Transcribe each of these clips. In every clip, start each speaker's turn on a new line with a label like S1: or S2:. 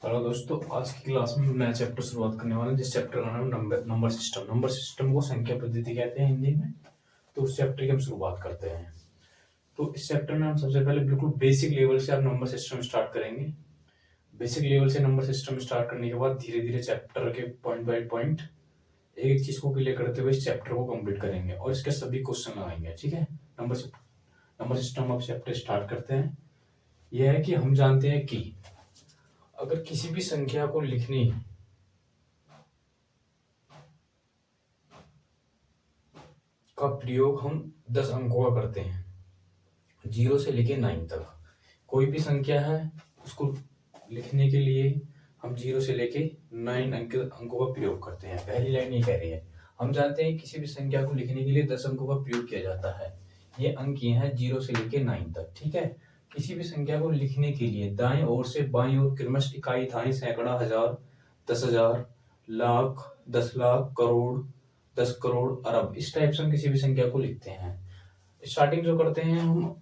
S1: Hello दोस्तों, आज की क्लास में नया चैप्टर शुरुआत करने वाले हैं जिस चैप्टर का नाम है नंबर सिस्टम। नंबर सिस्टम को संख्या पद्धति कहते हैं हिंदी में। तो उस चैप्टर की हम शुरुआत करते हैं। तो इस चैप्टर में हम सबसे पहले बिल्कुल बेसिक लेवल से आप नंबर सिस्टम स्टार्ट करेंगे। बेसिक लेवल से नंबर सिस्टम स्टार्ट करने के बाद धीरे धीरे चैप्टर के पॉइंट बाय पॉइंट एक एक चीज को क्लियर करते हुए इस चैप्टर को कंप्लीट करेंगे और इसके सभी क्वेश्चन लगाएंगे। ठीक है। नंबर सिस्टम आप चैप्टर स्टार्ट करते हैं। यह है कि हम जानते हैं कि अगर किसी भी संख्या को लिखनी का प्रयोग हम 10 अंकों का करते हैं, 0 से लेके 9 तक। कोई भी संख्या है उसको लिखने के लिए हम 0 से लेके 9 अंकों का प्रयोग करते हैं। पहली लाइन ये कह रही है, हम जानते हैं किसी भी संख्या को लिखने के लिए 10 अंकों का प्रयोग किया जाता है। ये अंक ये हैं 0 से लेके 9 तक। ठीक है। किसी भी संख्या को लिखने के लिए दाएं ओर से बाईं ओर क्रमश इकाई, थाई, सैकड़ा, हजार, 10,000, लाख, 10 लाख, करोड़, 10 करोड़, अरब, इस टाइप से हम किसी भी संख्या को लिखते हैं। स्टार्टिंग जो करते हैं हम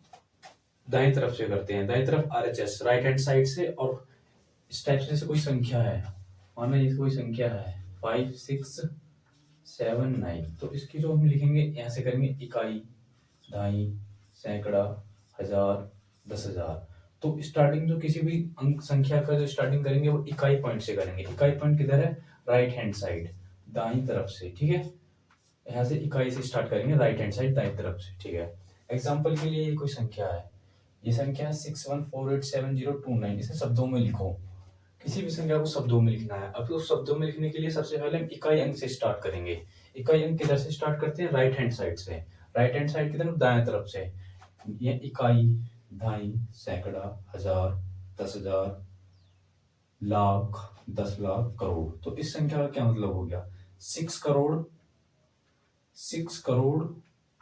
S1: दाएं तरफ से करते हैं, दाएं तरफ RHS राइट हैंड साइड से। और इस टाइप से जैसे कोई संख्या है, माना ये कोई संख्या है 5 6 7 9, तो इसकी जो हम लिखेंगे यहाँ से करेंगे इकाई, ढाई, सैकड़ा, हजार, 10,000। तो स्टार्टिंग जो किसी भी अंक संख्या का जो स्टार्टिंग करेंगे वो इकाई पॉइंट से करेंगे। इकाई पॉइंट किधर है? राइट हैंड साइड, दाई तरफ से। ठीक है। यहाँ से इकाई से स्टार्ट करेंगे, राइट हैंड साइड दाई तरफ से। ठीक है। एग्जाम्पल के लिए ये कोई संख्या है, ये संख्या 61487029, इसे शब्दों में लिखो। किसी भी संख्या को शब्दों में लिखना है। अब तो शब्दों में लिखने के लिए सबसे पहले हम इकाई अंक से स्टार्ट करेंगे। इकाई अंक किधर से स्टार्ट करते हैं? राइट हैंड साइड से। राइट हैंड साइड की तरफ दाएं तरफ से। ये इकाई, ढाई, सैकड़ा, हजार, 10,000, लाख, 10 लाख, करोड़। तो इस संख्या का क्या मतलब हो गया? 6 करोड़,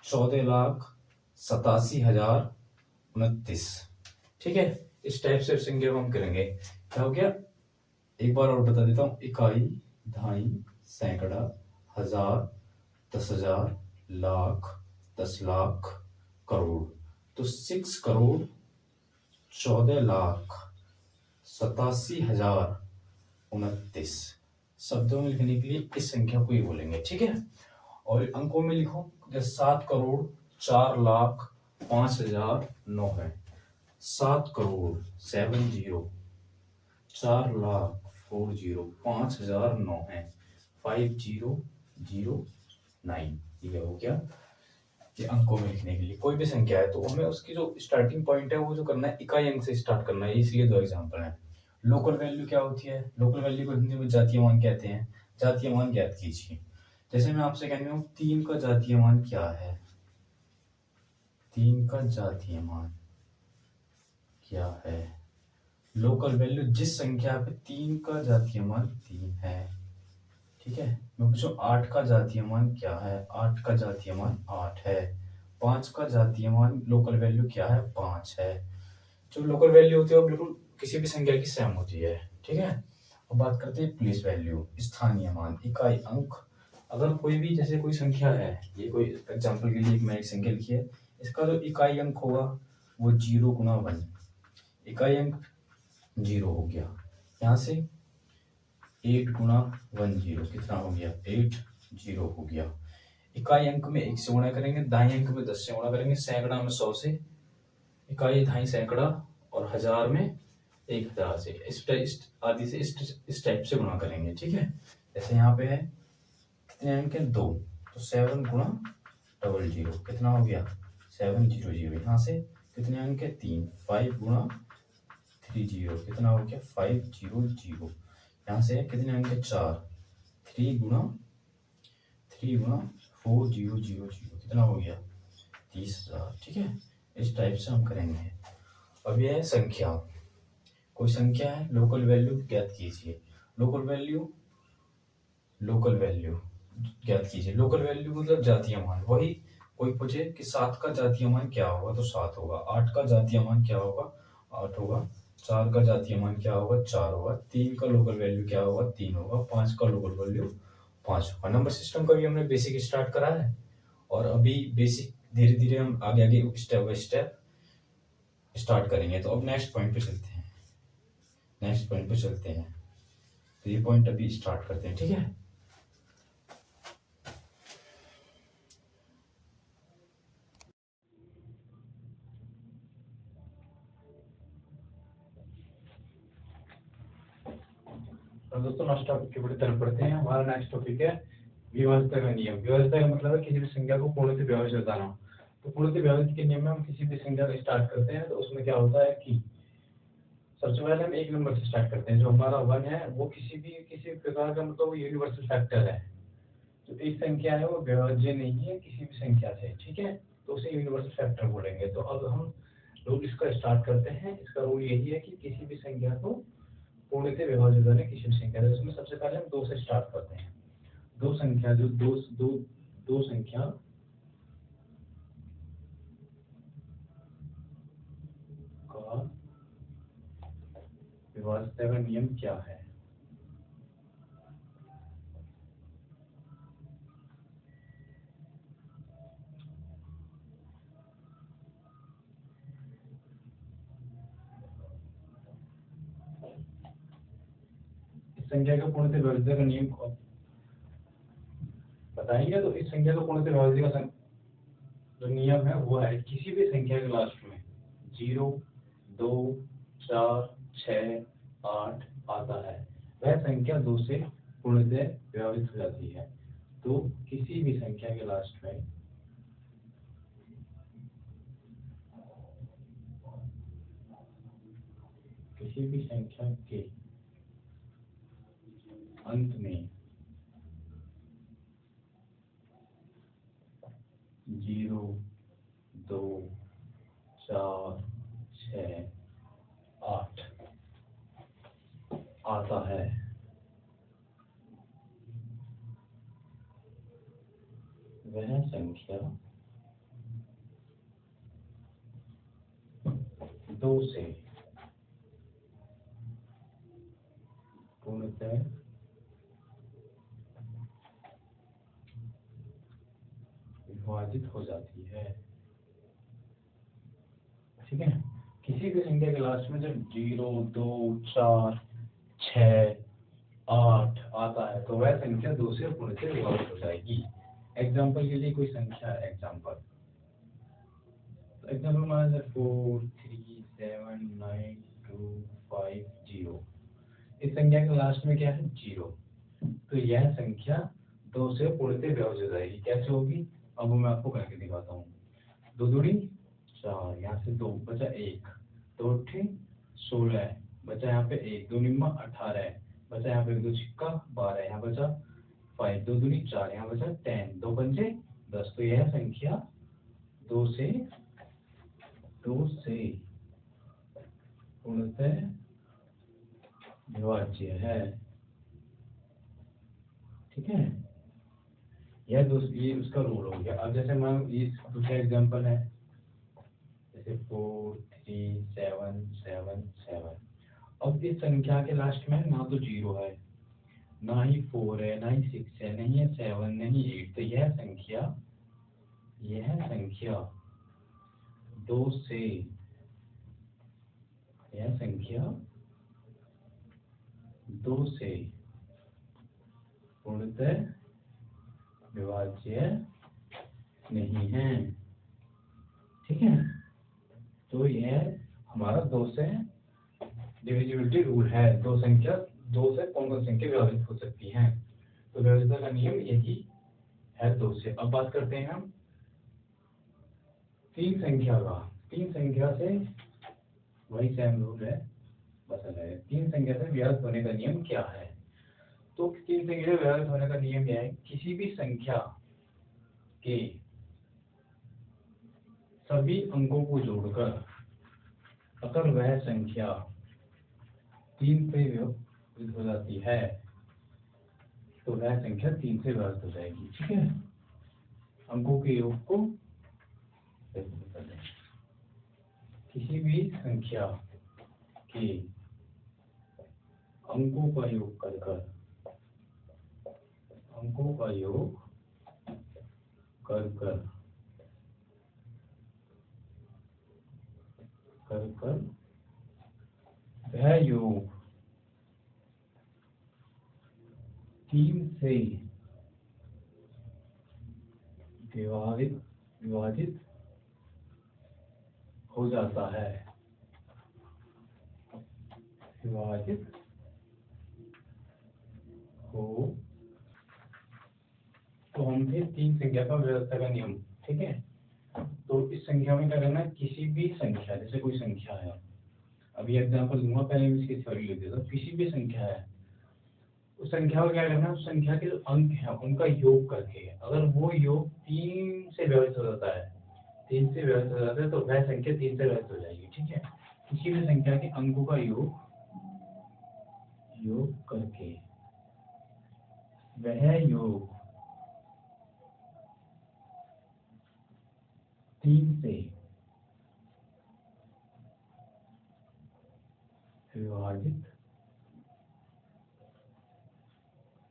S1: 14,87,029। ठीक है। इस टाइप से संख्या को हम करेंगे। क्या हो गया? एक बार और बता देता हूं, इकाई, ढाई, सैकड़ा, हजार, 10,000, लाख, 10 लाख, करोड़। तो 6 करोड़ 14,87,029 शब्दों में लिखने के लिए इस संख्या को ही बोलेंगे। ठीक है। और अंकों में लिखो, जैसे 7 करोड़ 4 लाख 5,009 है। 7 करोड़ 70 4 लाख 40 5,009 है। 5009 ये हो गया। ये अंकों में लिखने के लिए कोई भी संख्या है तो हमें उसकी जो स्टार्टिंग पॉइंट है वो जो करना है इकाई अंक से स्टार्ट करना है। इसलिए दो एग्जांपल हैं। लोकल वैल्यू क्या होती है? लोकल वैल्यू को हिंदी में जातीय मान कहते हैं। जातीय मान ज्ञात कीजिए। जैसे मैं आपसे कहने हूँ 3 का जातीय मान क्या है? 3 का जातीय मान क्या है? लोकल वैल्यू जिस संख्या पे 3 का जातीय मान 3 है। ठीक है। मैं पूछूं 8 का जातीय मान क्या है? 8 का जातीय मान 8 है। 5 का जातीय मान लोकल वैल्यू क्या है? 5 है। जो लोकल वैल्यू होती है वो बिल्कुल किसी भी संख्या की सेम होती है। ठीक है। अब बात करते हैं प्लेस वैल्यू, स्थानीय मान, इकाई अंक। अगर कोई भी जैसे कोई संख्या है, ये कोई एग्जांपल के लिए मैंने एक संख्या लिखी है, इसका जो इकाई अंक होगा वो 0 गुना 1। इकाई अंक 0 हो गया। यहाँ से 8 गुना 1 0 कितना हो गया? 8 0 हो गया। इकाई अंक में 1 से गुणा करेंगे, दाई अंक में 10 से गुणा करेंगे, सैकड़ा में 100 से, इकाई, ढाई, सैकड़ा, और हजार में 1,000 से। इस आदि से इस टाइप से गुणा करेंगे। ठीक है। जैसे यहाँ पे है कितने अंक है? 2, तो 7 गुणा 00 कितना हो गया? 700। यहाँ से कितने अंक है? 3, 5 गुणा 30 कितना हो गया? 500। यहाँ से कितने अंक है? 4, 3 गुणा 4000 कितना हो गया? 30,000। ठीक है। इस टाइप से हम करेंगे। अब यह है संख्या। कोई संख्या है, लोकल वैल्यू ज्ञात कीजिए। लोकल वैल्यू ज्ञात कीजिए। लोकल वैल्यू मतलब जातीय मान। वही कोई पूछे कि 7 का जातीय मान क्या होगा तो 7 होगा। 8 का जातीय मान क्या होगा? 8 होगा। 4 का जातीय मान क्या होगा? 4 होगा। 3 का लोकल वैल्यू क्या होगा? 3 होगा। 5 का लोकल वैल्यू 5 होगा। नंबर सिस्टम का भी हमने बेसिक स्टार्ट करा है और अभी बेसिक धीरे धीरे हम आगे स्टेप बाय स्टेप स्टार्ट करेंगे। तो अब नेक्स्ट पॉइंट पे चलते हैं। नेक्स्ट पॉइंट पे चलते हैं। तो ये पॉइंट अभी स्टार्ट करते हैं, ठीक है। तो दोस्तों नेक्स्ट टॉपिक की तरफ बढ़ते हैं। हमारा नेक्स्ट टॉपिक है व्यवस्था का नियम। व्यवस्था का मतलब है किसी भी संख्या को पूर्णतः व्यवस्थित बताना। तो पूर्णतः व्यवस्थित के नियम में हम किसी भी संख्या को स्टार्ट करते हैं तो उसमें क्या होता है कि सबसे पहले हम एक नंबर से स्टार्ट करते हैं। जो हमारा 1 है वो किसी प्रकार का मतलब यूनिवर्सल फैक्टर है। तो एक संख्या है वो विभाज्य नहीं है किसी भी संख्या से, ठीक है, तो उसे यूनिवर्सल फैक्टर बोलेंगे। तो अब हम रूल इसका स्टार्ट करते हैं। इसका रूल यही है कि किसी भी संख्या को पूर्णतः विभाजित होने किसी भी संख्या से। उसमें सबसे पहले हम 2 से स्टार्ट करते हैं। दो संख्या जो दो संख्या का विभाज्यता का नियम क्या है? इस संख्या का पूर्णतः विभाज्यता का नियम बताएंगे। तो इस संख्या को पूर्णतः विभाज्य का जो नियम है वो है किसी भी संख्या के लास्ट में 0, 2, 4, 6, 8 आता है वह संख्या 2 से पूर्णतः विभाजित हो जाती है। तो किसी भी संख्या के लास्ट में किसी भी संख्या के अंत में 0, 2, 4, 6, 8 आता है वह संख्या 2 से पूर्णतः विभाजित हो जाती है, ठीक है। किसी भी संख्या के लास्ट में जब 0, 2, 4, 6, 8 आता है तो वह संख्या 2 से पूर्णतः विभाजित हो जाएगी। एग्जाम्पल के लिए कोई संख्या है, एग्जाम्पल मान लीजिए 4, 3, 7, 9, 2, 5, 0। इस संख्या के लास्ट में क्या है? 0। तो यह संख्या 2 से पूर्णतः विभाजित हो जाएगी। कैसे होगी? अब मैं आपको करके दिखाता हूँ। 2 दूनी 4, यहाँ से 2 बचा 1, 2 अट्ठे 16 बचा यहाँ पे 1, 2 निम्मा 18 बचा यहाँ पे 2 छिक्का 12, यहाँ बचा 5, 2 दूनी 4, यहाँ बचा 10, 2 पंजे 10। तो यह संख्या 2 से पूर्णतः विभाज्य है, ठीक है। ये उसका रूल हो गया। अब जैसे मान ये दूसरा एग्जांपल है, जैसे 4, 3, 7, 7, 7। अब इस संख्या के लास्ट में ना तो 0 है, ना ही 4 है, ना ही 6 है, नहीं है 7, नहीं 8। तो यह संख्या 2 से पूर्णतः विभाज्य नहीं है, ठीक है। तो यह हमारा 2 से डिविजिबिलिटी रूल है। 2 से कौन-कौन संख्या विभाजित हो सकती हैं। तो विभाज्यता का नियम यही है 2 से। अब बात करते हैं हम 3 संख्या का। 3 संख्या से वही सेम रूल है, बस अलग है। 3 संख्या से विभाजित होने का नियम क्या है? तो 3 संख्या से विभाजित होने का नियम यह है किसी भी संख्या के सभी अंकों को जोड़कर अगर वह संख्या 3 से विभाजित हो जाती है तो वह संख्या 3 से विभाजित हो जाएगी, ठीक है। अंकों के योग को किसी भी संख्या के अंकों का योग कर वह योग 3 से विभाजित हो जाता है, विभाजित हो, तो हम थे 3 संख्या का व्यवस्था का नियम, ठीक है। तो इस संख्या में क्या करना है, किसी भी संख्या, जैसे कोई संख्या है, अभी एग्जांपल दूंगा, पहले मैं इसकी थ्योरी लिख देता हूँ। किसी भी संख्या है, उस संख्या को क्या करना है, उस संख्या के जो अंक है उनका योग करके, अगर वो योग 3 से विभाजित हो जाता है, 3 से विभाजित हो जाता है, तो वह संख्या 3 से विभाजित हो जाएगी, ठीक है। किसी भी संख्या के अंकों का योग करके वह योग 3 से विभाजित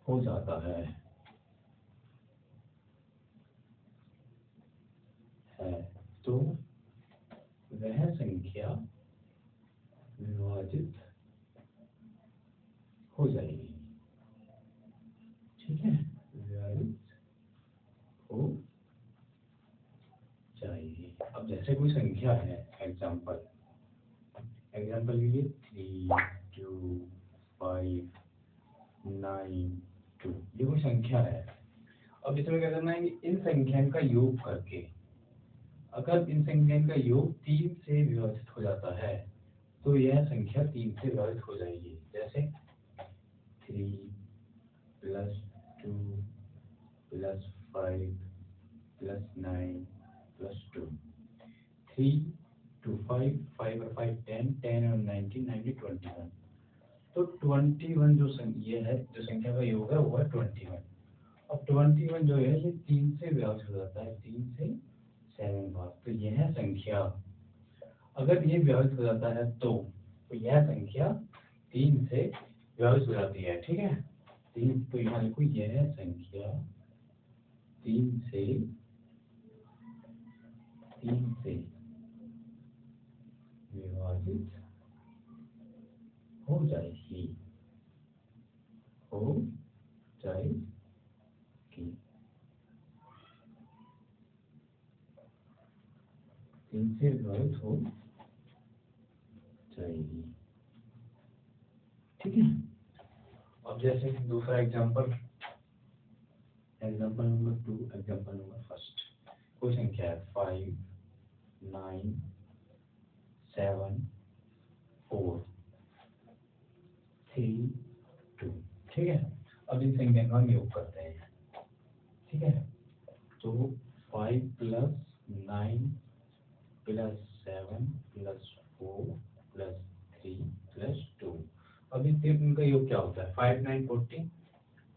S1: हो जाता है, तो वह संख्या विभाजित हो जाएगी, ठीक है, विभाजित हो जाएगी। अब जैसे कोई संख्या है, एग्जाम्पल लीजिए 3, 2, 5, 9, 2, ये कोई संख्या है। अब इसमें क्या करना है, इन संख्या का योग करके, अगर इन संख्या का योग 3 से विभाजित हो जाता है, तो यह संख्या 3 से विभाजित हो जाएगी। जैसे 3 + 2 + 5 + 9 + 2, 3 2 5 5 और 5 10 10 और 19 90 21, तो 21 जो ये है, जो संख्या का योग है वो है 21। अब 21 जो है ये 3 से विभाजित हो जाता है, 3 से 7 बार, तो यह संख्या अगर ये विभाजित हो जाता है तो यह संख्या 3 से विभाजित हो जाती है, ठीक है। 3, तो यहाँ लिखो, यह संख्या 3 से विभाजित हो जाएगी, से विभाजित हो जाएगी, ठीक है। अब जैसे दूसरा एग्जांपल नंबर 2, एग्जांपल नंबर 1, कोई संख्या है 5 9 7 4 3 2, ठीक है। अब इन संख्या का हम योग करते हैं, ठीक है। तो 5 + 9 + 7 + 4 + 3 + 2, अब इनका योग क्या होता है, 5 9 40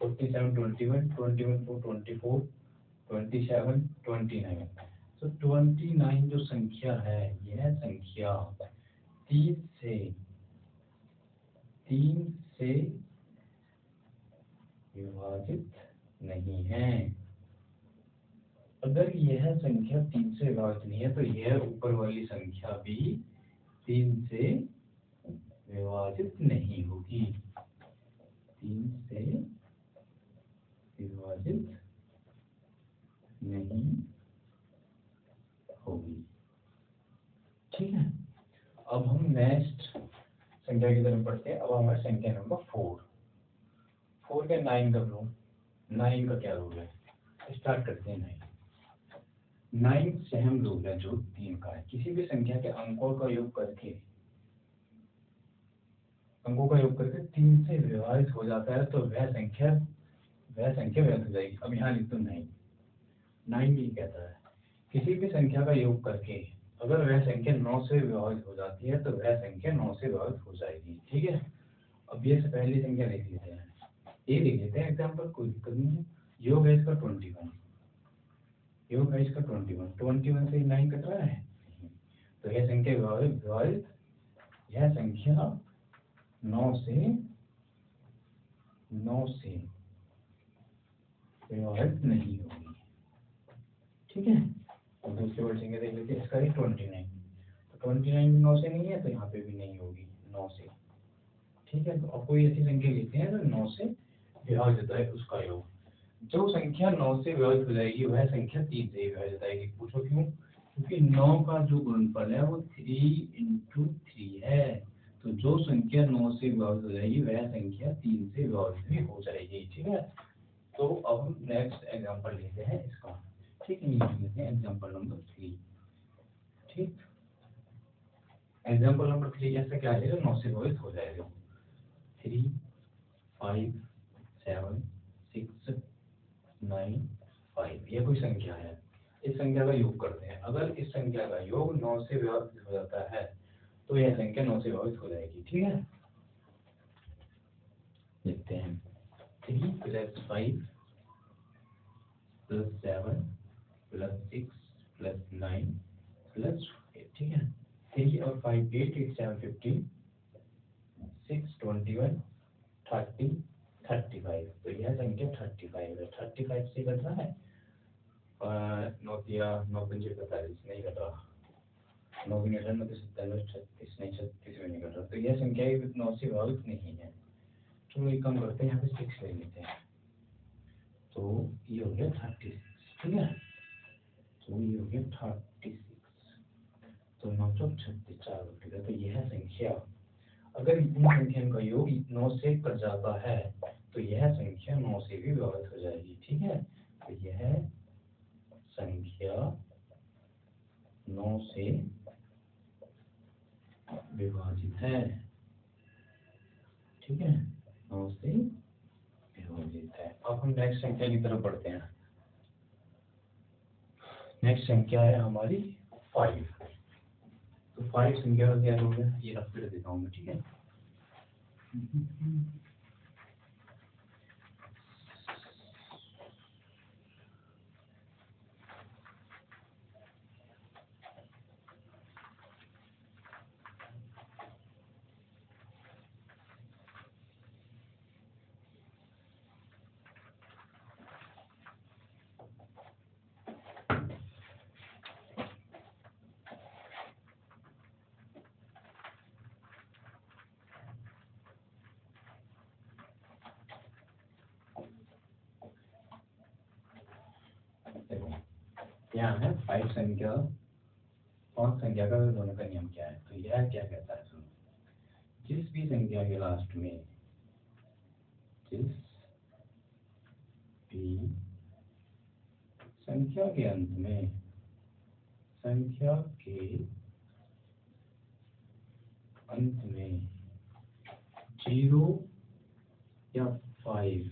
S1: 47 21 21 4 24 27 29, तो 29 जो संख्या है, यह संख्या 3 से विभाजित नहीं है। अगर यह संख्या 3 से विभाजित नहीं है, तो यह ऊपर वाली संख्या भी 3 से विभाजित नहीं होगी, 3 से विभाजित नहीं होगी, ठीक है। अब हम नेक्स्ट संख्या की तरफ बढ़ते हैं। अब हमारी संख्या नंबर 4 के 9 का रूल, 9 का क्या रूल है, स्टार्ट करते हैं। 9 सेम रूल है जो 3 का है, किसी भी संख्या के अंकों का योग करके 3 से विभाजित हो जाता है, तो वह संख्या व्यर्थ हो जाएगी। अब यहाँ लिख दो 9 ये कहता है, किसी भी संख्या का योग करके अगर वह संख्या 9 से विभाजित हो जाती है, तो वह संख्या 9 से विभाजित हो जाएगी, ठीक है। अब ये से पहली संख्या लिख लेते हैं, ये लिख लेते हैं एग्जाम्पल, कोई दिक्कत नहीं है। योग है इसका 21, योग है इसका 21 से 9 कट रहा है, तो यह संख्या विभाजित, यह संख्या 9 से विभाजित नहीं होगी, ठीक है। और दूसरी वाली संख्या देख लेते हैं, इसका है 29, तो 29 भी 9 से नहीं है, तो यहाँ पे भी नहीं होगी 9 से, ठीक है। तो अब कोई ऐसी संख्या लेते हैं जो 9 से विभाजित है उसका योग। जो संख्या 9 से विभाजित हो जाएगी वह संख्या 3 से विभाजित हो जाएगी। पूछो क्यों? क्योंकि 9 का जो गुणनफल है वो 3 × 3 है। तो जो संख्या 9 से विभाजित हो जाएगी वह संख्या 3 से विभाजित भी हो जाएगी। ठीक है, तो अब हम नेक्स्ट एग्जांपल लेते हैं इसका। ठीक है, लेते हैं एग्जांपल नंबर 3। ठीक, एग्जांपल नंबर 3 ऐसा क्या है, 9 से विभाजित हो जाएगा। 3 5 7 6 9 5 यह कोई संख्या है। इस संख्या का योग करते हैं। अगर इस संख्या का योग 9 से विभाजित हो जाता है तो यह संख्या 9 से विभाजित हो जाएगी। ठीक है, लिखते हैं 3 + 5 + 7 + 6 + 9 + 8। ठीक है, 3 और 5 8 8 7 15 6 21 30 35। तो यह संख्या 35 है। 35 से कट रहा है 9 दिया 9 पंजे 45 नहीं कट रहा। 9 भी नहीं कट रहा, 9 37 36 नहीं 36 में नहीं कट रहा। तो यह संख्या 9 से विभाजित नहीं है। तो एक काम करते हैं, यहाँ पे 6 ले लेते हैं। तो ये हो गया 36। ठीक है, तो ये हो गया 36। तो 9 × 36 4 उठेगा। तो यह संख्या अगर इन संख्या का योग 9 से कट जाता है तो यह संख्या 9 से भी विभाजित हो जाएगी। ठीक है, तो यह संख्या 9 से विभाजित है। ठीक है, 9 से विभाजित है। अब हम नेक्स्ट संख्या की तरफ बढ़ते हैं। नेक्स्ट संख्या है हमारी 5। तो 5 संख्या का क्या हो गया, ये रख कर देता हूँ मैं। ठीक है, यहाँ है 5 संख्या 5 संख्या का दोनों का नियम क्या है। तो यह क्या कहता है, सुनो, जिस भी संख्या के लास्ट में जिस भी संख्या के अंत में संख्या के अंत में 0 या 5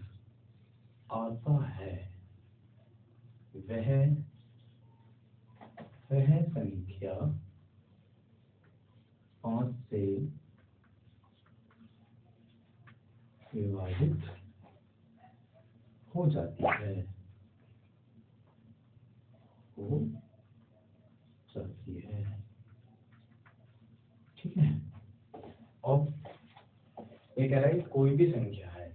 S1: आता है वह संख्या 5 से विभाजित हो जाती है। ठीक है, अब ये कह रहा है कोई भी संख्या है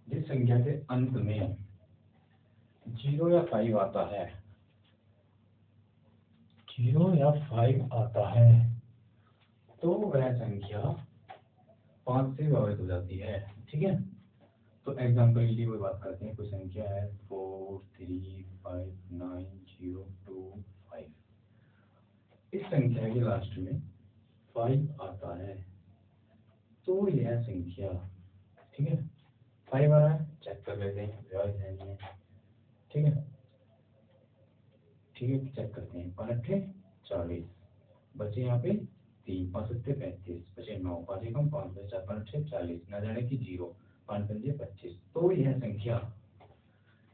S1: जिस संख्या के अंत में 0 या 5 आता है 0 या 5 आता है तो वह संख्या 5 से विभाजित हो जाती है। ठीक है, तो एग्जाम्पल के लिए कोई बात करते हैं। कोई संख्या है 4 3 5 9 0 2 5। इस संख्या के लास्ट में 5 आता है तो यह संख्या, ठीक है, 5 आ रहा है, चेक कर लेते हैं विभाजित है नहीं है। ठीक है, ठीक है, चेक करते हैं। 5 40 बचे यहाँ पे 3 5 35 बचे 9 5 एकम 5 बचे 4 5 40 न जाने की 0 5 5 25। तो यह संख्या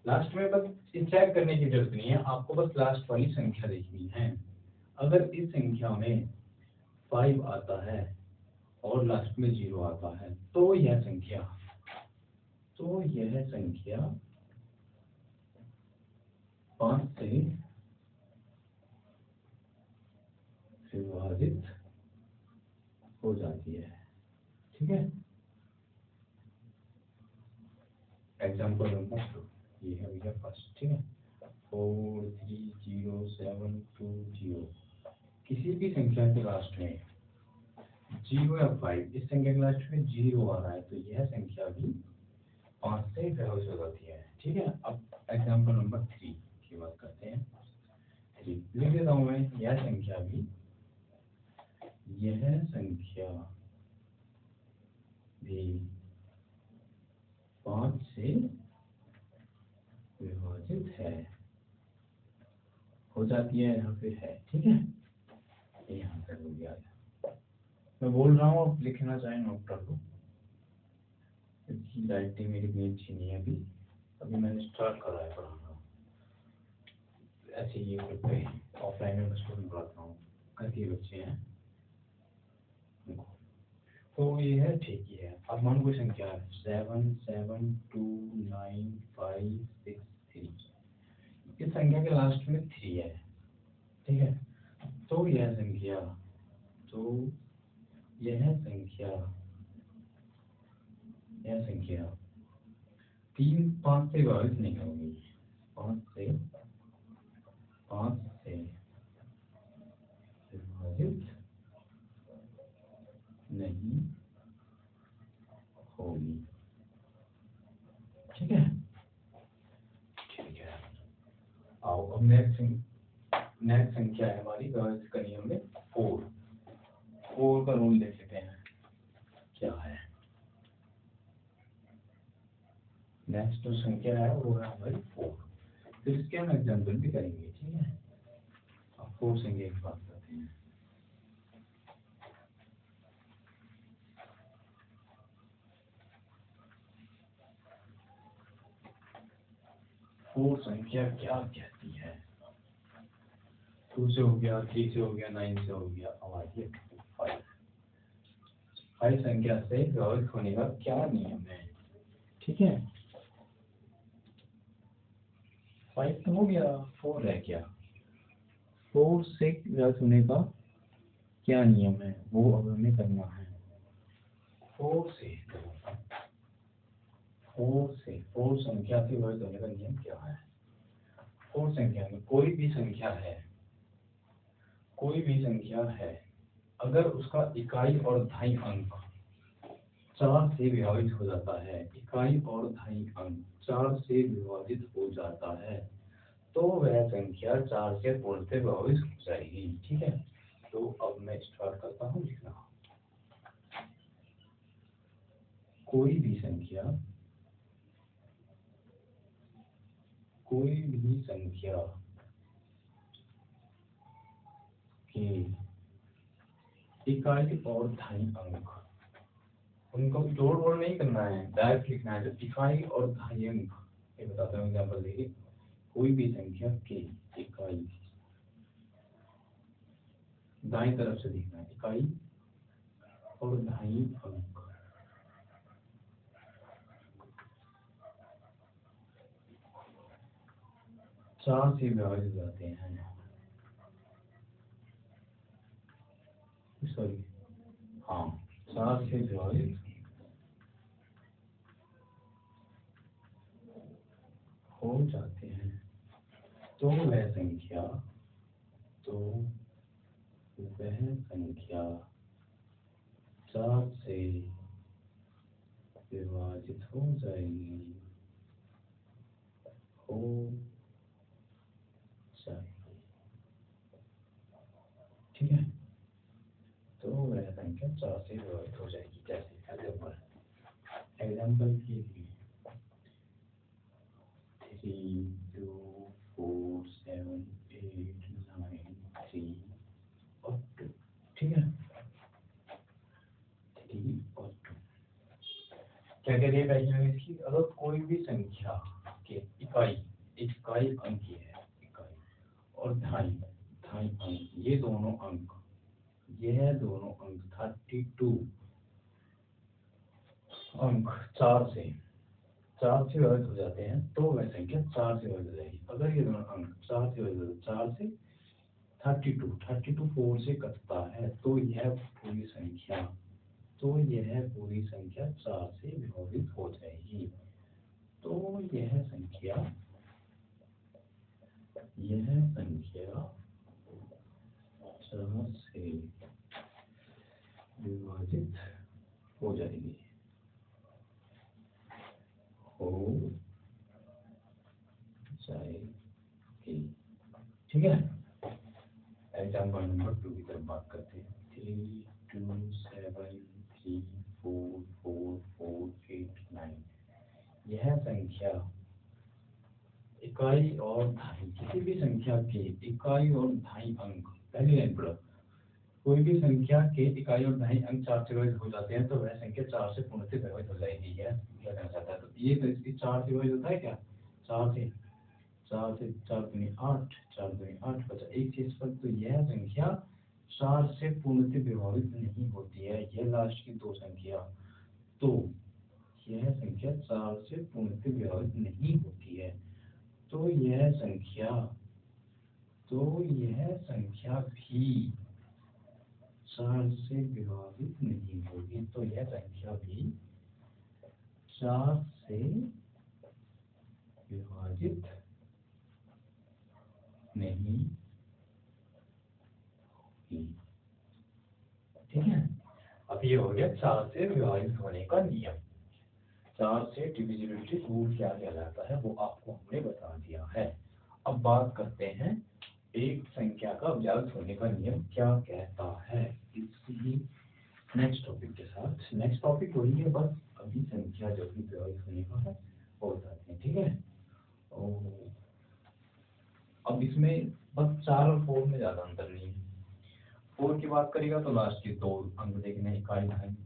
S1: लास्ट में बस चेक करने की जरूरत नहीं है, आपको बस लास्ट वाली संख्या देखनी है। अगर इस संख्या में 5 आता है और लास्ट में 0 आता है तो यह संख्या 5 से विभाजित हो जाती है। ठीक है, एग्जाम्पल नंबर 2 ये है भैया फर्स्ट। ठीक है, 4 3 0 7 2 0। किसी भी संख्या के लास्ट में 0 या 5, इस संख्या के लास्ट में 0 आ रहा है तो यह संख्या भी 5 से विभाजित हो जाती है। ठीक है, अब एग्जाम्पल नंबर 3 की बात करते हैं। 3 लिख देता हूँ मैं, यह संख्या भी 5 से विभाजित है, हो जाती है यहाँ पे है। ठीक है, ये यहाँ तक हो गया। मैं बोल रहा हूँ, आप लिखना चाहें नोट कर लो, क्योंकि राइटिंग मेरी इतनी अच्छी नहीं है अभी मैंने स्टार्ट करा है पढ़ाना। ऐसे ही पे ऑफलाइन में बच्चों को पढ़ाता हूँ, घर के बच्चे हैं, तो ये है। ठीक ही है। अब मान कोई संख्या है 7 7 2 9 5 6 3, इस संख्या के लास्ट में 3 है। ठीक है, तो यह संख्या 3 5 से विभाजित नहीं होगी, 5 से विभाजित नहीं होगी। ठीक है, आओ अब नेक्स्ट संख्या है हमारी विभाजित का नियम में 4 का रूल देख लेते हैं क्या है। नेक्स्ट जो संख्या है वो है हमारी 4, फिर इसके हम एग्जाम्पल भी करेंगे। ठीक है, अब 4 संख्या की बात करते हैं। फोर संख्या क्या कहती है? 2 से हो गया, 3 से हो गया, 9 से हो गया, अब आइए 5 संख्या से विभाजित होने का क्या नियम है? ठीक है, 5 तो हो गया, 4 रह गया। 4 से विभाजित होने का क्या नियम है वो अब हमें करना है। 4 संख्या से विभाजित होने का नियम क्या है? 4 संख्या में कोई भी संख्या है अगर उसका इकाई और दहाई अंक 4 से विभाजित हो जाता है, इकाई और दहाई अंक 4 से विभाजित हो जाता है, तो वह संख्या 4 से पूर्णतः विभाजित हो जाएगी। ठीक है, तो अब मैं स्टार्ट करता हूँ लिखना। कोई भी संख्या के इकाई और दहाई अंक, उनको जोड़ वोड़ नहीं करना है, डायरेक्ट लिखना है। जब इकाई और दहाई अंक, ये बताता हूँ एग्जाम्पल देखिए। कोई भी संख्या के इकाई, दाएं तरफ से लिखना है, इकाई और दहाई अंक 4 से विभाजित हो जाते हैं। सॉरी, हाँ, 4 से विभाजित हो जाते हैं, तो वह संख्या 4 से विभाजित हो जाएगी, ठीक है, तो वह संख्या 4 से विभाजित हो जाएगी। जैसे एग्जाम्पल के लिए 3 2 4 7 8 9 3 और 2। ठीक है, 3 और 2 क्या कह रही है पहले इसकी? अगर कोई भी संख्या के इकाई अंक है, इकाई और दहाई अंक, ये दोनों अंक 32 अंक 4 से विभाजित हो जाते हैं, तो वह संख्या 4 से विभाजित हो जाएगी। अगर ये दोनों अंक 4 से विभाजित, 4 से 32 4 से कटता है, तो यह पूरी संख्या 4 से विभाजित हो जाएगी। तो यह संख्या 4 से विभाजित हो जाएगी,
S2: हो जाएगी। ठीक है, एग्जाम्पल नंबर 2 की तरफ बात करते हैं। 3 2 7 3 4 4 4 8 9। यह संख्या इकाई और दहाई, किसी भी संख्या के इकाई और दहाई अंक, पहली लाइन पढ़ो, कोई भी संख्या के इकाई और दहाई अंक 4 से विभाजित हो जाते हैं तो वह संख्या 4 से पूर्णतः विभाजित हो जाएगी। यह क्या कहना चाहता है, तो ये तो इसकी 4 से विभाजित होता है क्या, 4 से 4 दूनी 8, 4 दूनी 8 बचा एक चीज पर, तो यह संख्या 4 से पूर्णतः विभाजित नहीं होती है। यह लास्ट की दो संख्या, तो यह संख्या 4 से पूर्णतः विभाजित नहीं होती है, तो यह संख्या भी 4 से विभाजित नहीं होगी, तो यह संख्या भी 4 से विभाजित नहीं होगी। ठीक है, अब ये हो गया 4 से विभाजित होने का नियम। 4 से डिविजिबिलिटी रूल क्या कहलाता है वो आपको हमने बता दिया है। अब बात करते हैं एक संख्या का विभाजित होने का नियम क्या कहता है, इसी नेक्स्ट टॉपिक के साथ। नेक्स्ट टॉपिक वही है, बस अभी संख्या जो भी विभाजित होने का है वो बताते हैं। ठीक है, और अब इसमें बस 4 और 4 में ज्यादा अंतर नहीं है। 4 की बात करेगा तो लास्ट के 2 अंक देखने इकाई दहाई,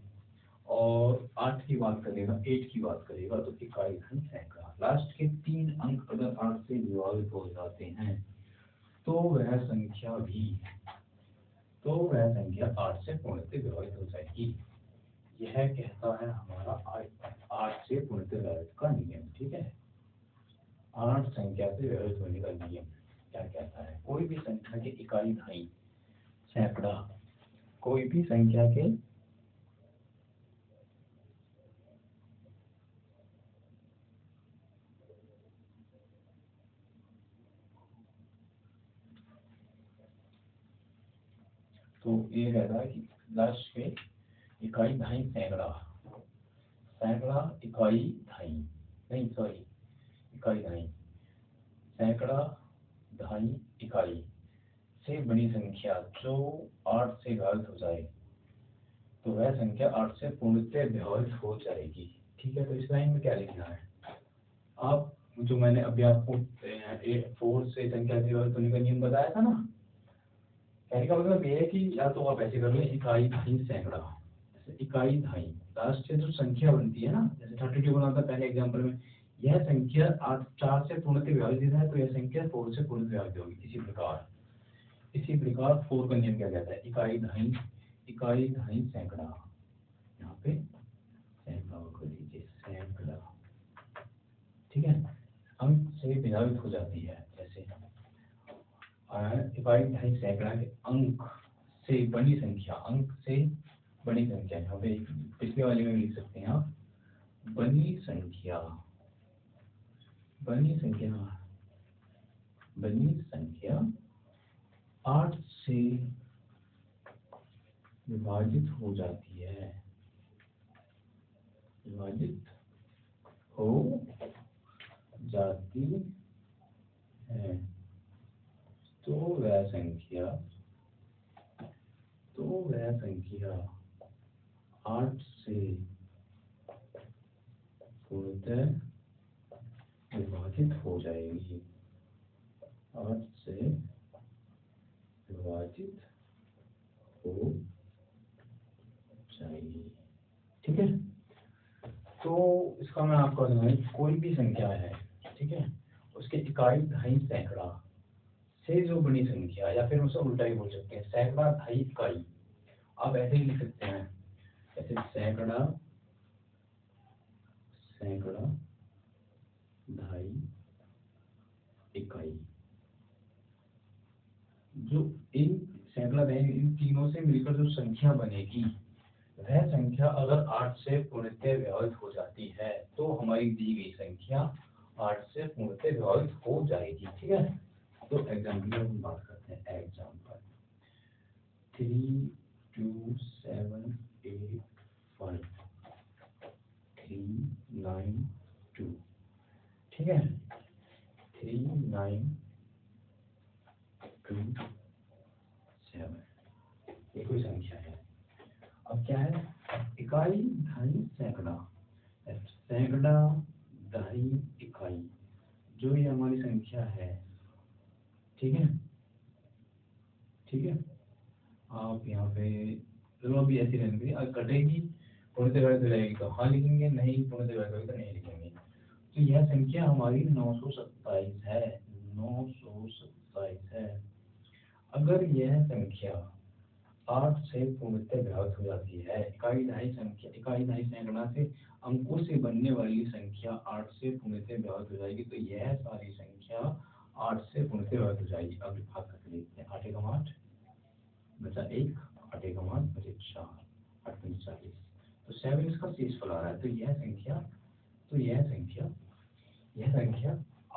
S2: और 8 की बात करेगा, 8 की बात करेगा तो इकाई दहाई सैकड़ा। लास्ट के 3 अंक अगर 8 से विभाजित हो जाते हैं तो वह संख्या 8 से पूर्णतः विभाजित हो जाएगी। यह कहता है हमारा 8 से पूर्णतः विभाजित का नियम। ठीक है, 8 संख्या से विभाजित होने का नियम क्या कहता है, कोई भी संख्या के इकाई दहाई सैकड़ा, कोई भी संख्या के तो ये रहता है कि लास्ट के इकाई दहाई सैकड़ा, इकाई दहाई नहीं, सॉरी, इकाई दहाई सैकड़ा दहाई इकाई से बड़ी संख्या जो 8 से विभाजित हो जाए तो वह संख्या 8 से पूर्णतः विभाजित हो जाएगी। ठीक है, तो इस लाइन में क्या लिखना है, आप जो मैंने अभी आपको 4 से संख्या से विभाजित होने का नियम बताया था ना, कहने का मतलब ये है कि या तो आप ऐसे कर लो इकाई दहाई सैकड़ा, जैसे इकाई दहाई लास्ट से जो संख्या बनती है ना, जैसे 32 बना था पहले एग्जांपल में, यह संख्या 4 से पूर्णतः विभाजित है तो यह संख्या 4 से पूर्णतः विभाजित होगी। इसी प्रकार 4 का नियम क्या कहता है, इकाई दहाई सैकड़ा, यहाँ पे सैकड़ा कर दीजिए, सैकड़ा। ठीक है, अंक से विभाजित हो जाती है, जैसे इकाई दहाई सैकड़ा के अंक से बड़ी संख्या, यहाँ पे पिछले वाले में लिख सकते हैं आप, बड़ी संख्या 8 से विभाजित हो जाती है, तो वह संख्या 8 से पूर्णतः विभाजित हो जाएगी, 8 से विभाजित हो जाएगी। ठीक है, तो इसका मैं आपको कोई भी संख्या है, ठीक है, उसके इकाई दहाई सैकड़ा से जो बड़ी संख्या, या फिर उसे उल्टा ही बोल सकते हैं, सैकड़ा दहाई इकाई, आप ऐसे ही लिख सकते हैं, ऐसे सैकड़ा दहाई इकाई, जो इन सैकड़ा दहाई इन तीनों से मिलकर जो संख्या बनेगी, वह संख्या अगर 8 से पूर्णतः विभाजित हो जाती है तो हमारी दी गई संख्या 8 से पूर्णतः विभाजित हो जाएगी। ठीक है, तो एग्जाम्पल की हम बात करते हैं। एग्जाम्पल 3 2 7 8 5 3 9 2। ठीक है, 3927 ये कोई संख्या है। अब क्या है, इकाई, दहाई, सैकड़ा, सैकड़ा, दहाई, इकाई, जो ये हमारी संख्या है, ठीक है, ठीक है। आप यहाँ पे चलो अभी ऐसी रहेंगे, अगर कटेगी पूर्णतः व्यक्त हो जाएगी तो हाँ लिखेंगे, नहीं पूर्णतः व्यक्त होगी तो नहीं लिखेंगे। तो यह संख्या हमारी 927 है, 927 है। अगर यह संख्या 8 से पूर्णतः विभाजित हो जाती है, इकाई दहाई संख्या, इकाई दहाई सैकड़ा से अंकों से बनने वाली संख्या 8 से पूर्णतः विभाजित हो जाएगी, तो यह सारी संख्या 8 से पूर्णतः विभाजित हो जाएगी। अब भाग करके देखते हैं, 8 एकम 8 बचा 1, 8 एकम 8 बचे 4, 8 पंच 40, तो 7 इसका शेषफल आ रहा है। तो यह संख्या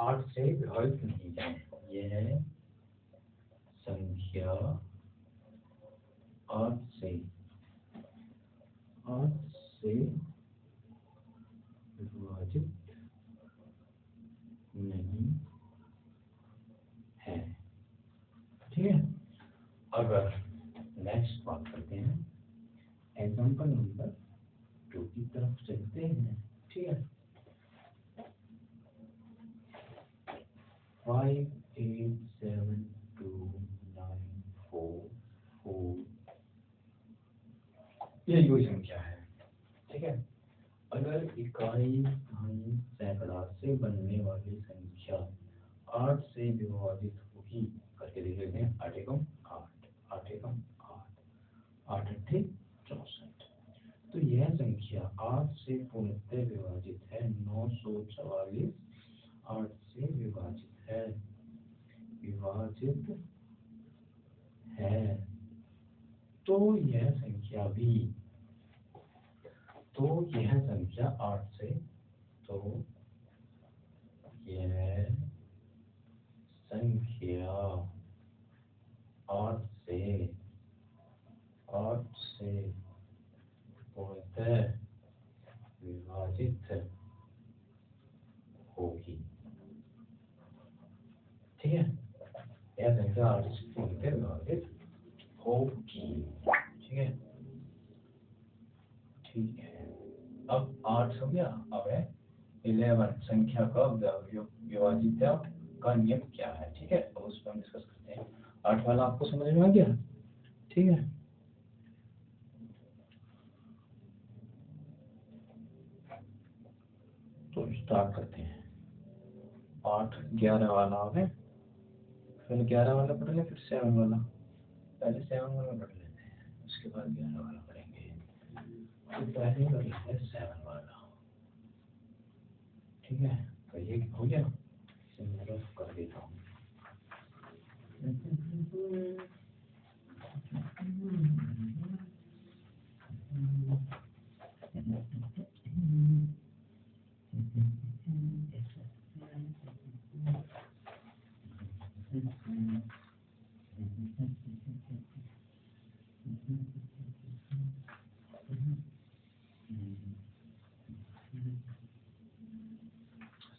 S2: 8 से विभाजित नहीं है, यह संख्या 8 से विभाजित नहीं है, ठीक है। अगर नेक्स्ट बात करते हैं, एग्जाम्पल नंबर 2 की तरफ चलते हैं, ठीक है। 587294 यही कोई संख्या है, ठीक है। अगर इकाई दहाई सैकड़ा से बनने वाली संख्या 8 से विभाजित होगी करके देख लेते हैं, 8 एकम 8, 8 एकम 8, 8 अट्ठे 64, तो यह संख्या 8 से पूर्णतः विभाजित है, 944 8 से विभाजित है, तो यह संख्या भी, तो यह संख्या 8 से, तो यह संख्या 8 से पूर्णतः विभाजित होगी, ठीक है। यह संख्या 8 से पूर्णतः विभाजित होगी, ठीक है, ठीक है। अब 8 हो गया, अब है 11 संख्या का विभाजित का नियम क्या है, ठीक है, अब उस पर हम डिस्कस करते हैं। 8 वाला आपको समझ में आ गया, ठीक है। तो स्टार्ट करते हैं। 8 11 वाला है, फिर 11 वाला पढ़ लें, फिर 7 वाला, पहले 7 वाला पढ़ लेते हैं, उसके बाद 11 वाला पढ़ेंगे। तो पहले कर लेते हैं 7 वाला, ठीक है। तो ये हो गया, इसे मैं रफ कर देता हूँ।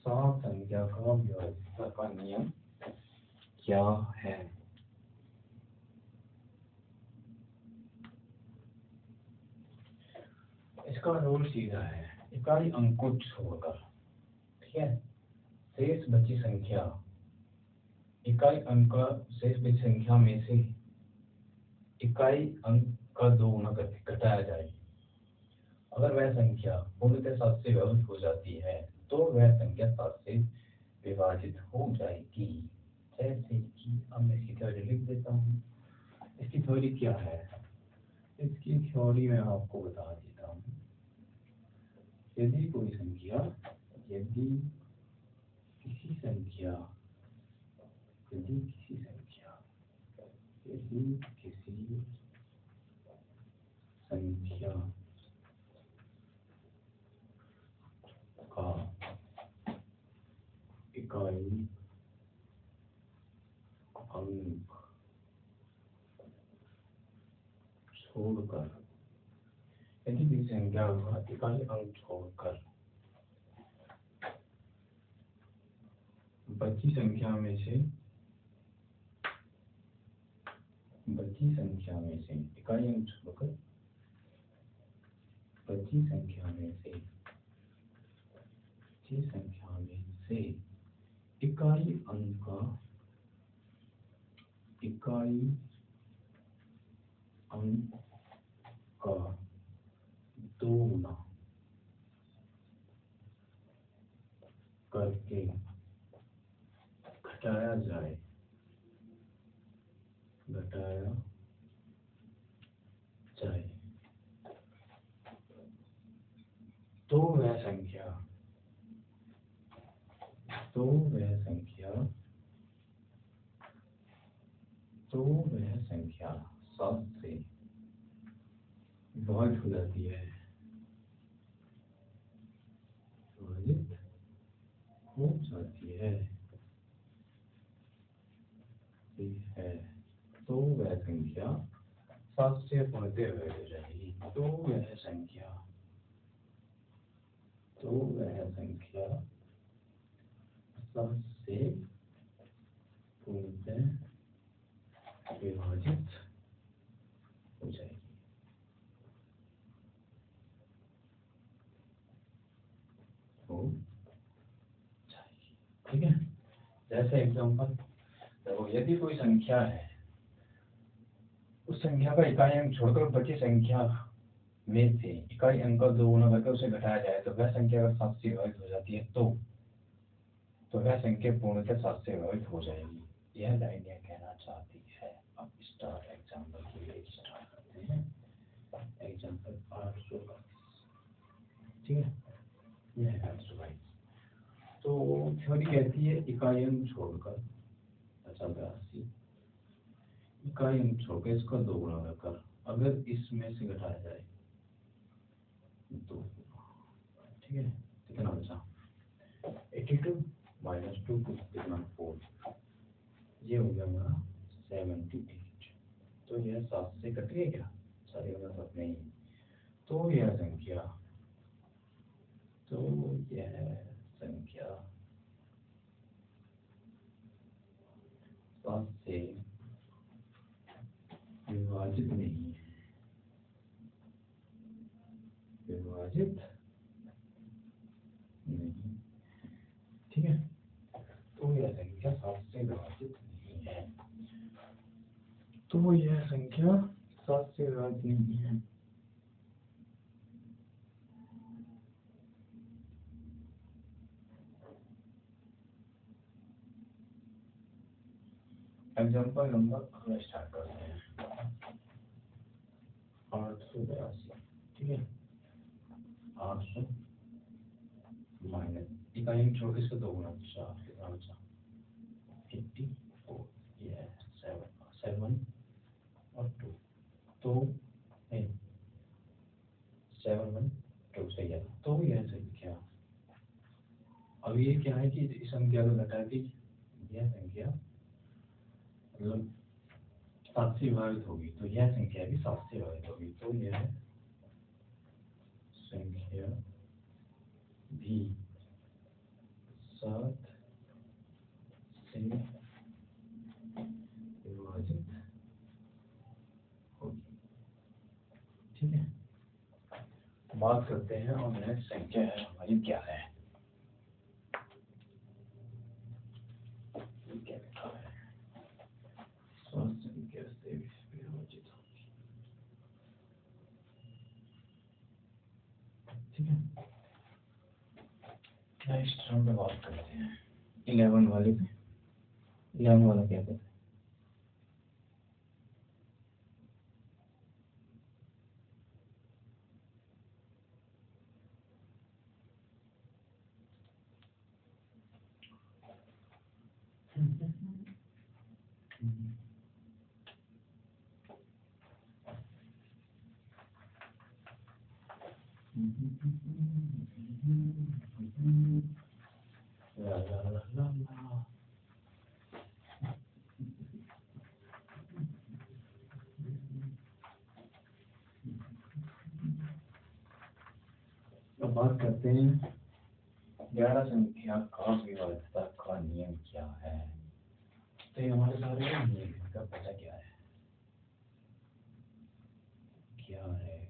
S2: सात संख्या का विभाज्यता का नियम क्या है? इसका रूल सीधा है, इकाई अंकों छोड़कर, ठीक है, शेष बची संख्या, इकाई अंक शेष बची संख्या में से इकाई अंक का 2 गुना करके घटाया जाए। अगर वह संख्या पूर्णतः 7 से विभाजित हो जाती है तो वह संख्या 7 से विभाजित हो जाएगी। जैसे कि अब मैं इसकी थ्योरी लिख देता हूँ। इसकी थ्योरी क्या है? इसकी थ्योरी मैं आपको बता देता हूँ। यदि कोई संख्या, यदि किसी संख्या का इकाई अंक छोड़कर, यदि किसी संख्या का इकाई अंक छोड़कर बची संख्या में से इकाई अंक छोड़कर बची संख्या में से इकाई अंक का 2 गुना करके घटाया जाए तो वह संख्या 7 से विभाजित हो जाती है। तो वह संख्या 7 से पूर्णतः विभाजित हो जाएगी। तो वह संख्या 7 से पूर्णतः विभाजित हो जाएगी। ठीक है। जैसे एग्जांपल देखो, यदि कोई संख्या है, उस संख्या का इकाई अंक छोड़कर बची संख्या में से इकाई अंक का 2 गुना करके उसे घटाया जाए तो वह संख्या अगर 7 से विभाजित हो जाती है तो वह संख्या पूर्णतः 7 से विभाजित हो जाएगी। यह लाइन यह कहना चाहती है। अब स्टार एग्जांपल के लिए स्टार्ट करते हैं। एग्जांपल 822, ठीक है, यह है 822। तो थ्योरी कहती है इकाई अंक छोड़कर 82 इकाई अंक छोड़कर इसका 2 गुना कर अगर इसमें से घटाया जाए तो, ठीक है, कितना बचा 82 माइनस 2 कितना 4, ये हो गया हमारा 78। तो यह 7 से कट गया क्या? सारे होगा 7 नहीं। तो यह संख्या 7 से विभाजित नहीं है, ठीक है। तो यह संख्या 7 से विभाजित नहीं है। एग्जाम्पल नंबर स्टार्ट करते हैं। 882, ठीक है, 800 माइनस इकाई अंक छोड़ के इसको 2 गुना 4, कितना बचा 84, ये 7 और 2, तो 7 1 2 सही है। तो यह संख्या, अब ये क्या है कि इस संख्या को घटा दी, यह संख्या मतलब 7 से विभाजित होगी तो यह संख्या भी 7 से विभाजित होगी। तो यह संख्या भी 7 से विभाजित होगी, ठीक है। बात करते हैं और नेक्स्ट संख्या है हमारी क्या है, क्या लिखा है, 7 संख्या से विभाजित होगी, ठीक है। नेक्स्ट हम पे बात करते हैं 11 वाले पे। 11 वाला क्या कहते हैं, ला ला ला ला ला। अब बात करते हैं 11 संख्या का विभाज्यता का नियम क्या है? तो ये हमारे सारे नियम का पता क्या है? क्या है?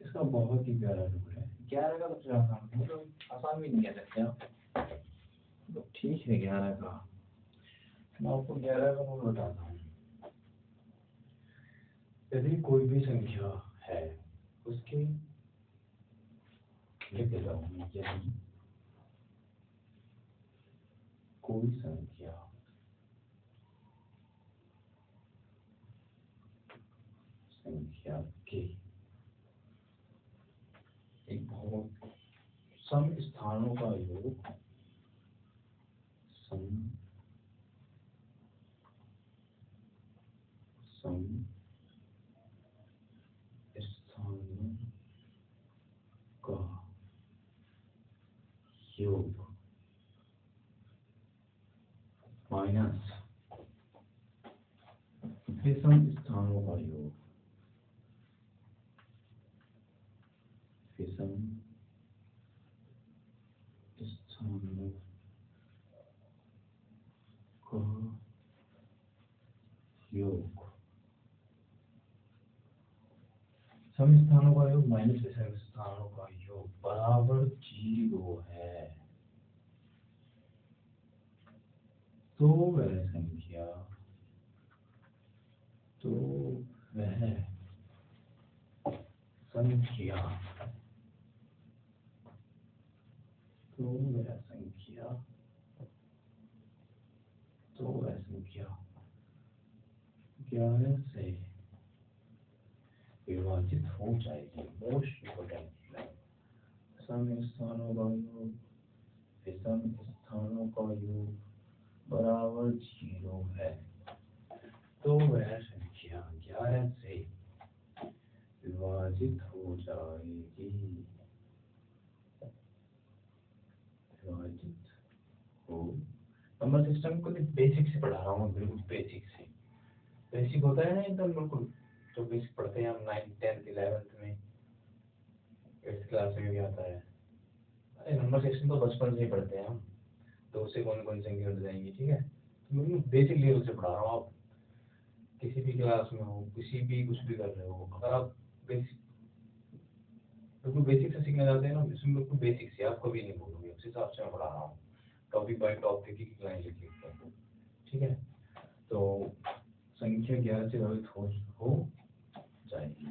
S2: इसका बहुत ही प्यारा रूल है। 11 का सबसे आसान, मतलब आसान भी नहीं कह सकते आप, तो ठीक है 11 का। मैं आपको 11 का रूल बताता हूँ। यदि कोई भी संख्या है उसके लिख देता हूँ, यदि कोई संख्या के एक बहुत सम स्थानों का योग सम स्थानों का योग माइनस विषम स्थानों का योग, विषम स्थानों का योग, सम स्थानों का योग माइनस विषम स्थानों का योग बराबर 0 है। तो वह संख्या तो वह संख्या 11 से विभाजित हो जाएगी। मोस्ट इम्पोर्टेंट है सम स्थानों का योग विषम स्थानों का योग बराबर 0 है। तो वह संख्या 11 से विभाजित हो जाएगी। विभाजित हो, नंबर सिस्टम को बेसिक से पढ़ा रहा हूँ, बिल्कुल बेसिक से। बेसिक होता है ना एकदम बिल्कुल, जो बेसिक पढ़ते हैं हम 9th 10th 11th में, 8th क्लास में भी आता है। अरे नंबर सिस्टम तो बचपन से ही पढ़ते हैं हम, तो उससे कौन कौन संख्या हट जाएंगी, ठीक है। तो बिल्कुल बेसिक लेवल से पढ़ा रहा हूँ। आप किसी भी क्लास में हो, किसी भी कुछ भी कर रहे हो, अगर आप बेसिक बिल्कुल बेसिक से सीखना चाहते हैं ना, इसमें बिल्कुल बेसिक से, आप कभी नहीं भूलोगे, उस हिसाब से मैं पढ़ा रहा हूँ। टॉपिक बाय टॉपिक की लाइन लिख लिखते हैं, ठीक है। तो संख्या 11 से विभाजित हो जाएगी,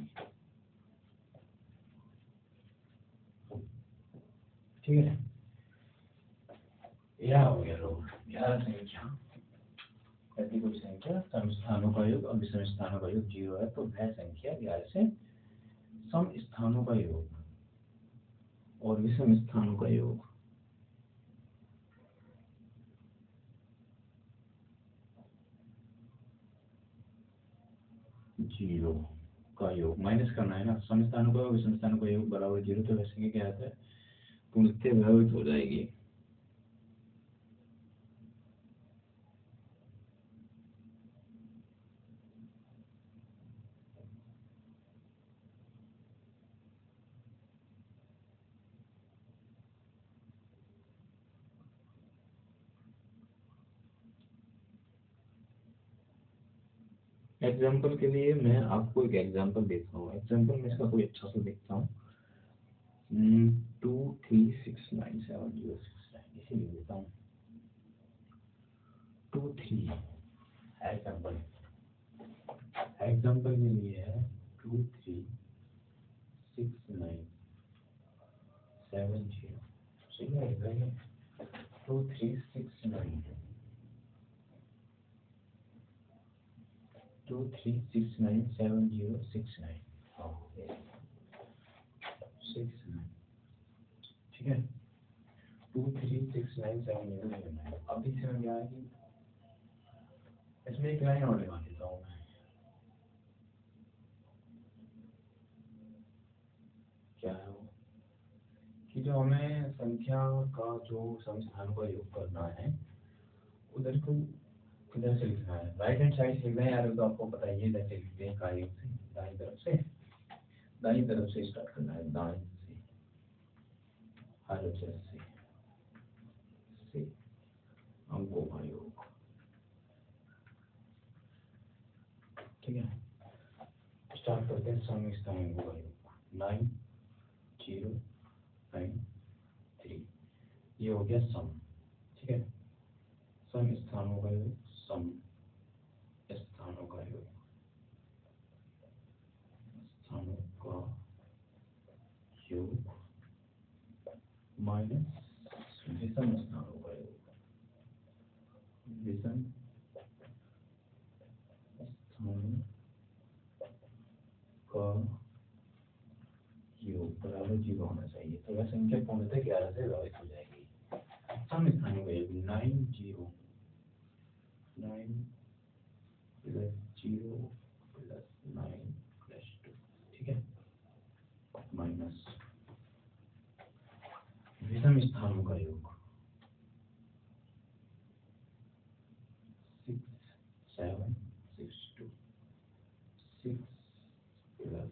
S2: ठीक है। यह हो गया लोग 11 संख्या। यदि कोई संख्या सम स्थानों का योग और विषम स्थानों का योग 0 है तो वह संख्या 11 से सम स्थानों का योग और विषम स्थानों का योग जीरो का योग माइनस करना है ना, सम स्थानों का विषम स्थानों का योग बराबर 0, तो वैसे क्या आता है, पूर्णतः विभाजित हो जाएगी। एग्जाम्पल के लिए मैं आपको एक एग्जाम्पल देता हूँ। एग्जाम्पल में इसका कोई अच्छा सा देखता हूँ, 2 3 6 9 7 0 6 9, इसे लिख देता हूँ 2 3। एग्जाम्पल के लिए है 2 3 6 9 7 0, सही है। 2 3 6 9 2 3 6 9 7 0 6 9 6 9, ठीक है। 2 3 6 9 7 0 9। अब इसे में क्या है कि इसमें एक लाइन और लगा देता हूँ मैं, क्या है वो कि जो हमें संख्या का जो सम स्थानों का योग करना है उधर को किधर से लिखना है, राइट हैंड साइड से लिखना है यार, तो आपको पता है ये जैसे लिखते हैं कार्य से, दाईं तरफ से स्टार्ट करना है, दाईं से RHS से अंकों का योग। ठीक है, स्टार्ट करते हैं सम स्थानांकों का योग। 9 0 9 3, ये हो गया सम। ठीक है, सम स्थानों का योग, सम स्थानों का योग, स्थानों का योग माइनस विषम स्थानों का योग, विषम स्थानों का योग बराबर 0 होना चाहिए। तो यह संख्या पूर्णतः 11 से विभाजित हो जाएगी। सम स्थानों का योग 9 0 9 प्लस 0 प्लस 9 प्लस 2। ठीक है, माइनस विषम स्थानों का योग 6 7 6 2 6 प्लस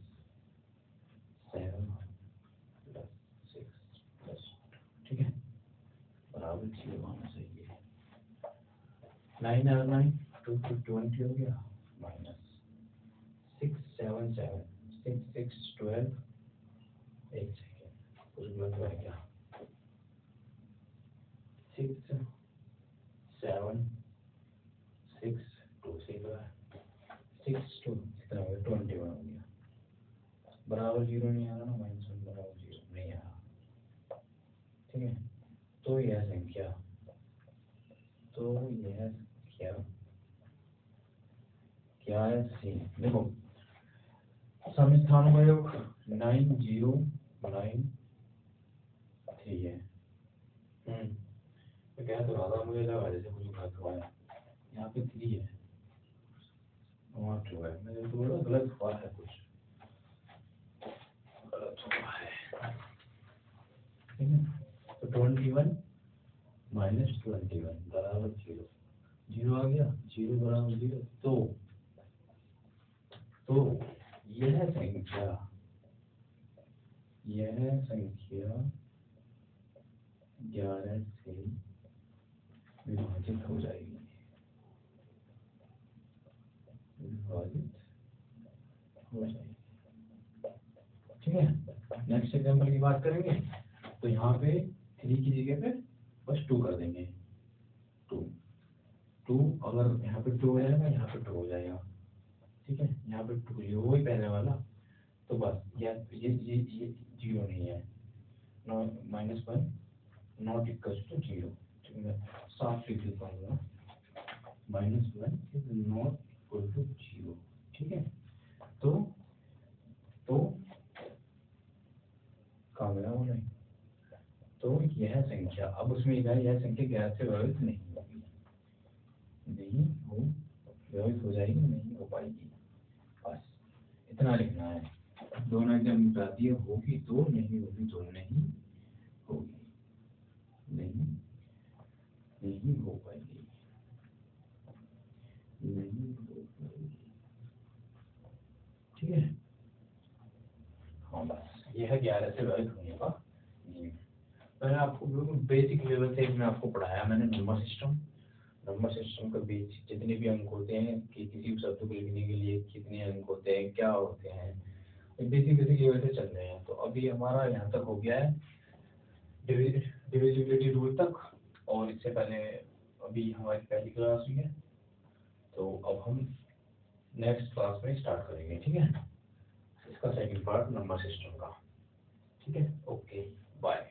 S2: 7 प्लस 6 प्लस 2। ठीक है, बराबर 0 होना चाहिए। 9 और 9 2 2 20 हो गया, माइनस 6 7 7 6 6 12। एक सेकेंड, कुछ गलत हो गया। 6 7 6 2 से 6 2 कितना हो गया, 21 हो गया। बराबर 0 नहीं आ रहा ना, -1 बराबर 0 नहीं आ रहा। ठीक है, तो यह संख्या क्या है, सी। देखो सम स्थानों का योग 9 0 9 3 है। मैं कह तो रहा था, मुझे लगा जैसे कुछ गलत हुआ है। यहाँ पे 3 है, वहाँ 2 है, मेरे को लगा गलत हुआ है, कुछ गलत हुआ है। ठीक है, तो 21 माइनस 21 बराबर 0। 0 आ गया, 0 बराबर 0। तो यह संख्या 11 से विभाजित हो जाएगी, विभाजित हो जाएगी। ठीक है, नेक्स्ट एग्जांपल की बात करेंगे। तो यहाँ पे 3 की जगह पे बस 2 कर देंगे। 2 अगर यहाँ पे 2 हो जाएगा, यहाँ पे 2 हो जाएगा। ठीक है, यहाँ पे 2 ये वही पहले वाला। तो बस ये 0 नहीं है, -1 नॉट इक्वल टू 0। ठीक है, साफ लिख देता हूँ, -1 इज नॉट इक्वल टू 0। ठीक है, तो कामना हो नहीं। तो यह संख्या, अब उसमें यह संख्या 11 से विभाजित नहीं होगी, विभाजित हो जाएगी, नहीं हो पाएगी। बस इतना लिखना है। दोनों एकदम मिटाती है, होगी तो, नहीं होगी तो नहीं होगी, नहीं हो पाएगी, नहीं हो पाएगी। ठीक है, हाँ बस यह 11 से विभाजित होने का नियम। मैंने आपको बिल्कुल बेसिक लेवल से मैं आपको पढ़ाया मैंने नंबर सिस्टम का बेसिक जितने भी अंक होते हैं कि किसी शब्द को लिखने के लिए कितने अंक होते हैं, क्या होते हैं, बेसिक लेवल से चल रहे हैं। तो अभी हमारा यहाँ तक हो गया है डिविजिबिलिटी रूल तक, और इससे पहले अभी हमारी पहली क्लास हुई है। तो अब हम नेक्स्ट क्लास में स्टार्ट करेंगे। ठीक है, इसका सेकंड पार्ट नंबर सिस्टम का। ठीक है, ओके, बाय।